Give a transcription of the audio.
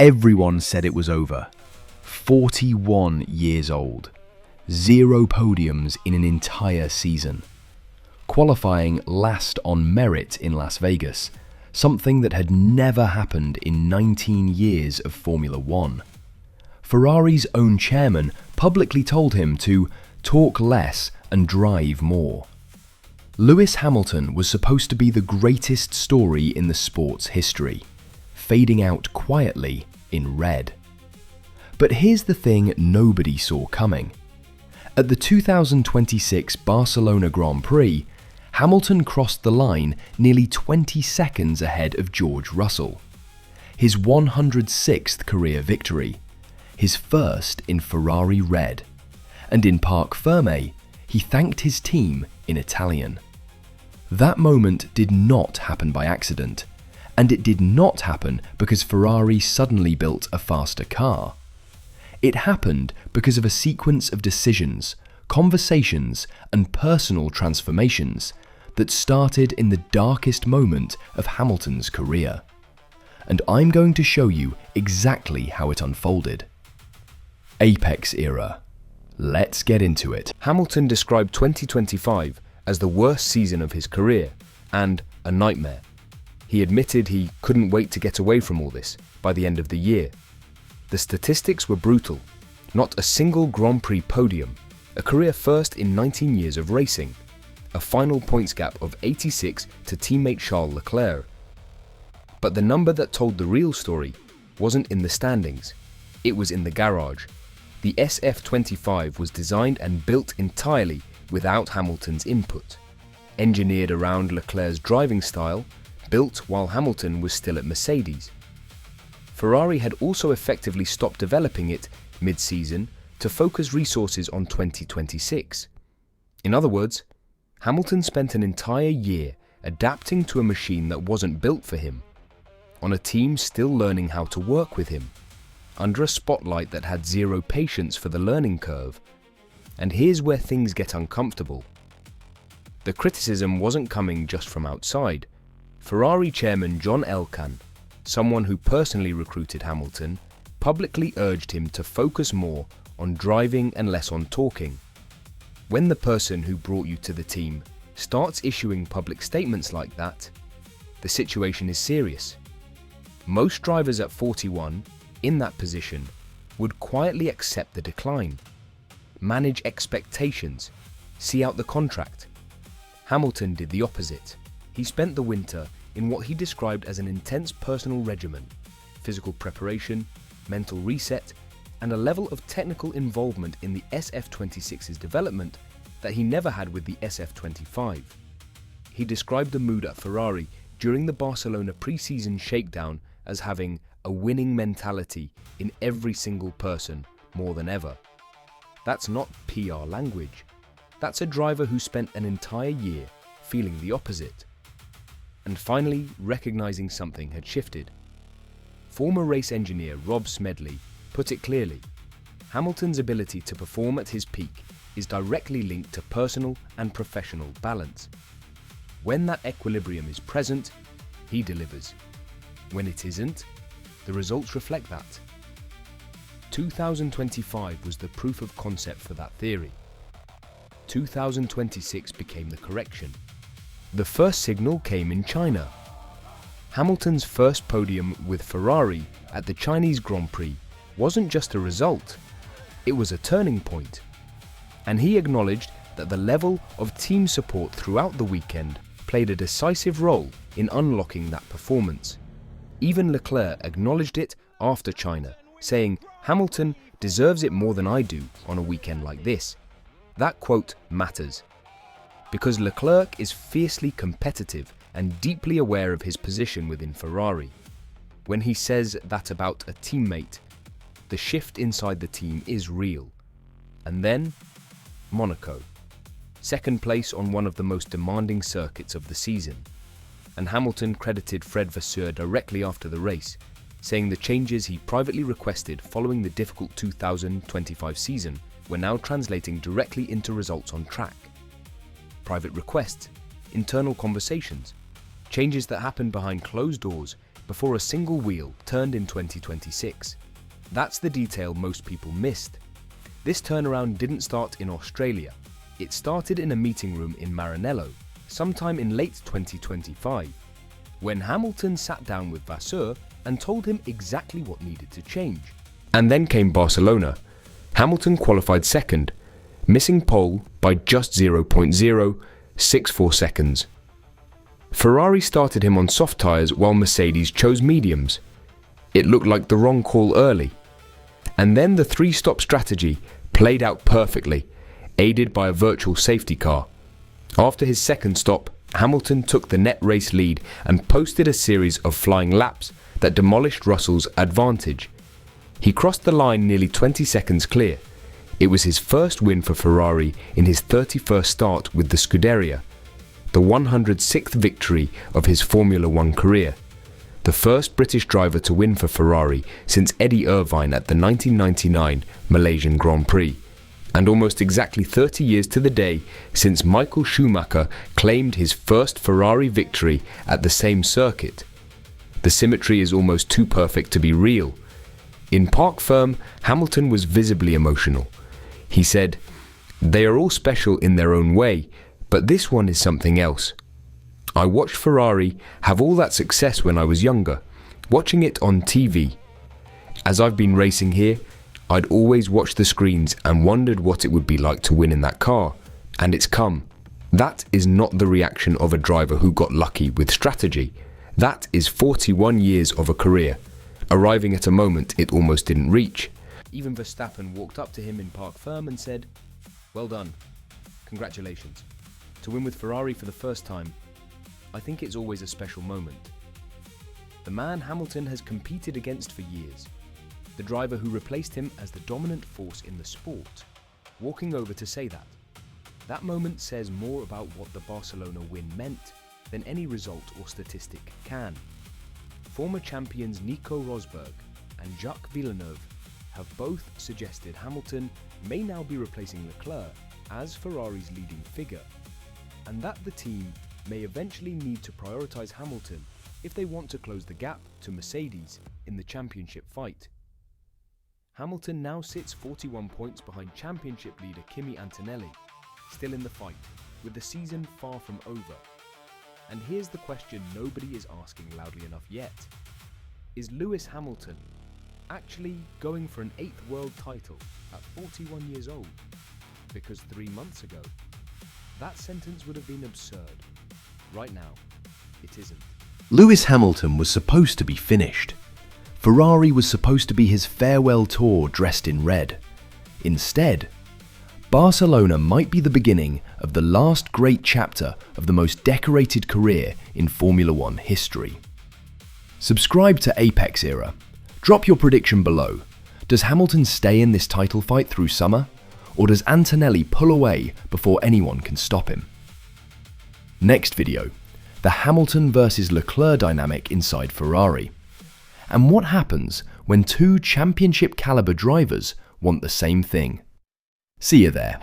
Everyone said it was over. 41 years old. 0 podiums in an entire season. Qualifying last on merit in Las Vegas, something that had never happened in 19 years of Formula One. Ferrari's own chairman publicly told him to talk less and drive more. Lewis Hamilton was supposed to be the greatest story in the sport's history, fading out quietly in red. But here's the thing nobody saw coming. At the 2026 Barcelona Grand Prix, Hamilton crossed the line nearly 20 seconds ahead of George Russell. His 106th career victory, his first in Ferrari red, and in Parc Fermé, he thanked his team in Italian. That moment did not happen by accident, and it did not happen because Ferrari suddenly built a faster car. It happened because of a sequence of decisions, conversations, and personal transformations that started in the darkest moment of Hamilton's career. And I'm going to show you exactly how it unfolded. Apex era. Let's get into it. Hamilton described 2025 as the worst season of his career and a nightmare. He admitted he couldn't wait to get away from all this by the end of the year. The statistics were brutal. Not a single Grand Prix podium, a career first in 19 years of racing, a final points gap of 86 to teammate Charles Leclerc. But the number that told the real story wasn't in the standings, it was in the garage. The SF25 was designed and built entirely without Hamilton's input. Engineered around Leclerc's driving style, built while Hamilton was still at Mercedes. Ferrari had also effectively stopped developing it mid-season to focus resources on 2026. In other words, Hamilton spent an entire year adapting to a machine that wasn't built for him, on a team still learning how to work with him, under a spotlight that had zero patience for the learning curve. And here's where things get uncomfortable. The criticism wasn't coming just from outside. Ferrari chairman John Elkann, someone who personally recruited Hamilton, publicly urged him to focus more on driving and less on talking. When the person who brought you to the team starts issuing public statements like that, the situation is serious. Most drivers at 41, in that position, would quietly accept the decline, manage expectations, see out the contract. Hamilton did the opposite. He spent the winter in what he described as an intense personal regimen, physical preparation, mental reset, and a level of technical involvement in the SF26's development that he never had with the SF25. He described the mood at Ferrari during the Barcelona pre-season shakedown as having a winning mentality in every single person more than ever. That's not PR language. That's a driver who spent an entire year feeling the opposite. And finally, recognizing something had shifted. Former race engineer Rob Smedley put it clearly: Hamilton's ability to perform at his peak is directly linked to personal and professional balance. When that equilibrium is present, he delivers. When it isn't, the results reflect that. 2025 was the proof of concept for that theory. 2026 became the correction. The first signal came in China. Hamilton's first podium with Ferrari at the Chinese Grand Prix wasn't just a result, it was a turning point. And he acknowledged that the level of team support throughout the weekend played a decisive role in unlocking that performance. Even Leclerc acknowledged it after China, saying, "Hamilton deserves it more than I do on a weekend like this." That quote matters, because Leclerc is fiercely competitive and deeply aware of his position within Ferrari. When he says that about a teammate, the shift inside the team is real. And then, Monaco. Second place on one of the most demanding circuits of the season. And Hamilton credited Fred Vasseur directly after the race, saying the changes he privately requested following the difficult 2025 season were now translating directly into results on track. Private requests, internal conversations, changes that happened behind closed doors before a single wheel turned in 2026. That's the detail most people missed. This turnaround didn't start in Australia. It started in a meeting room in Maranello, sometime in late 2025, when Hamilton sat down with Vasseur and told him exactly what needed to change. And then came Barcelona. Hamilton qualified second, missing pole by just 0.064 seconds. Ferrari started him on soft tyres while Mercedes chose mediums. It looked like the wrong call early. And then the three-stop strategy played out perfectly, aided by a virtual safety car. After his second stop, Hamilton took the net race lead and posted a series of flying laps that demolished Russell's advantage. He crossed the line nearly 20 seconds clear. It was his first win for Ferrari in his 31st start with the Scuderia, the 106th victory of his Formula One career, the first British driver to win for Ferrari since Eddie Irvine at the 1999 Malaysian Grand Prix, and almost exactly 30 years to the day since Michael Schumacher claimed his first Ferrari victory at the same circuit. The symmetry is almost too perfect to be real. In Parc Ferme, Hamilton was visibly emotional. He said, "They are all special in their own way, but this one is something else. I watched Ferrari have all that success when I was younger, watching it on TV. As I've been racing here, I'd always watched the screens and wondered what it would be like to win in that car, and it's come. That is not the reaction of a driver who got lucky with strategy. That is 41 years of a career, arriving at a moment it almost didn't reach." Even Verstappen walked up to him in Parc Ferme and said, "Well done. Congratulations. To win with Ferrari for the first time, I think it's always a special moment." The man Hamilton has competed against for years, the driver who replaced him as the dominant force in the sport, walking over to say that. That moment says more about what the Barcelona win meant than any result or statistic can. Former champions Nico Rosberg and Jacques Villeneuve have both suggested Hamilton may now be replacing Leclerc as Ferrari's leading figure, and that the team may eventually need to prioritise Hamilton if they want to close the gap to Mercedes in the championship fight. Hamilton now sits 41 points behind championship leader Kimi Antonelli, still in the fight, with the season far from over. And here's the question nobody is asking loudly enough yet. Is Lewis Hamilton actually going for an 8th world title at 41 years old? Because 3 months ago, that sentence would have been absurd. Right now, it isn't. Lewis Hamilton was supposed to be finished. Ferrari was supposed to be his farewell tour dressed in red. Instead, Barcelona might be the beginning of the last great chapter of the most decorated career in Formula One history. Subscribe to Apex Era. Drop your prediction below. Does Hamilton stay in this title fight through summer? Or does Antonelli pull away before anyone can stop him? Next video, the Hamilton versus Leclerc dynamic inside Ferrari. And what happens when two championship caliber drivers want the same thing? See you there.